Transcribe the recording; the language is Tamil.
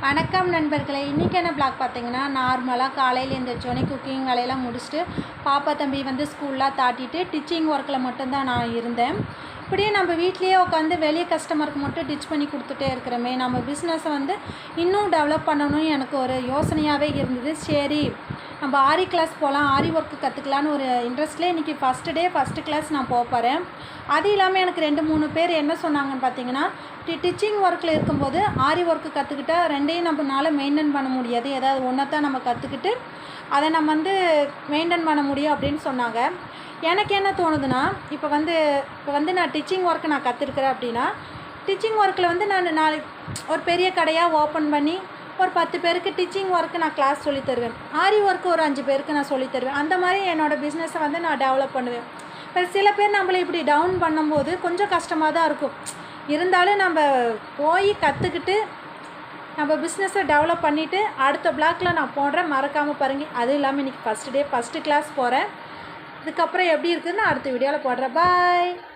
வணக்கம் நண்பர்களே, இன்றைக்கான ப்ளாக் பார்த்தீங்கன்னா நார்மலாக காலையில் எழுந்திரிச்சோடனே குக்கிங் வேலையெல்லாம் முடிச்சுட்டு பாப்பா தம்பி வந்து ஸ்கூல்லாம் தாட்டிட்டு டிச்சிங் ஒர்க்கில் மட்டும்தான் நான் இருந்தேன். இப்படியே நம்ம வீட்லேயே உட்காந்து வெளியே கஸ்டமருக்கு மட்டும் டிச் பண்ணி கொடுத்துட்டே இருக்கிறோமே, நம்ம பிஸ்னஸை வந்து இன்னும் டெவலப் பண்ணணும்னு எனக்கு ஒரு யோசனையாகவே இருந்தது. சரி, நம்ம ஆரி கிளாஸ் போகலாம், ஆரி ஒர்க்கு கற்றுக்கலான்னு ஒரு இன்ட்ரெஸ்ட்லேயே இன்றைக்கி ஃபஸ்ட்டு கிளாஸ் நான் போகிறேன். அது இல்லாமல் எனக்கு 2-3 பேர் என்ன சொன்னாங்கன்னு பார்த்தீங்கன்னா, டிச்சிங் ஒர்க்கில் இருக்கும்போது ஆரி ஒர்க்கு கற்றுக்கிட்டா ரெண்டையும் நம்மளால மெயின்டைன் பண்ண முடியாது, ஏதாவது ஒன்றை தான் நம்ம கற்றுக்கிட்டு அதை நம்ம வந்து மெயின்டைன் பண்ண முடியும் அப்படின்னு சொன்னாங்க. எனக்கு என்ன தோணுதுன்னா, இப்போ வந்து நான் டிச்சிங் ஒர்க்கு நான் கற்றுருக்கிறேன் அப்படின்னா, டிச்சிங் ஒர்க்கில் வந்து நான் ஒரு பெரிய கடையாக ஓப்பன் பண்ணி ஒரு 10 பேருக்கு டிச்சிங் ஒர்க்கு நான் கிளாஸ் சொல்லி தருவேன். ஆரி ஒர்க்கு ஒரு 5 பேருக்கு நான் சொல்லி தருவேன். அந்த மாதிரி என்னோடய பிஸ்னஸை வந்து நான் டெவலப் பண்ணுவேன். இப்போ சில பேர் நம்மளை இப்படி டவுன் பண்ணும்போது கொஞ்சம் கஷ்டமாக தான் இருக்கும். இருந்தாலும் நம்ம போய் கற்றுக்கிட்டு நம்ம பிஸ்னஸை டெவலப் பண்ணிவிட்டு அடுத்த பிளாக்கில் நான் போடுறேன், மறக்காமல் பாருங்கள். அதுவும் இல்லாமல் இன்றைக்கி ஃபஸ்ட்டு கிளாஸ் போகிறேன். இதுக்கப்புறம் எப்படி இருக்குதுன்னு அடுத்த வீடியோவில் போடுறேன். பாய்.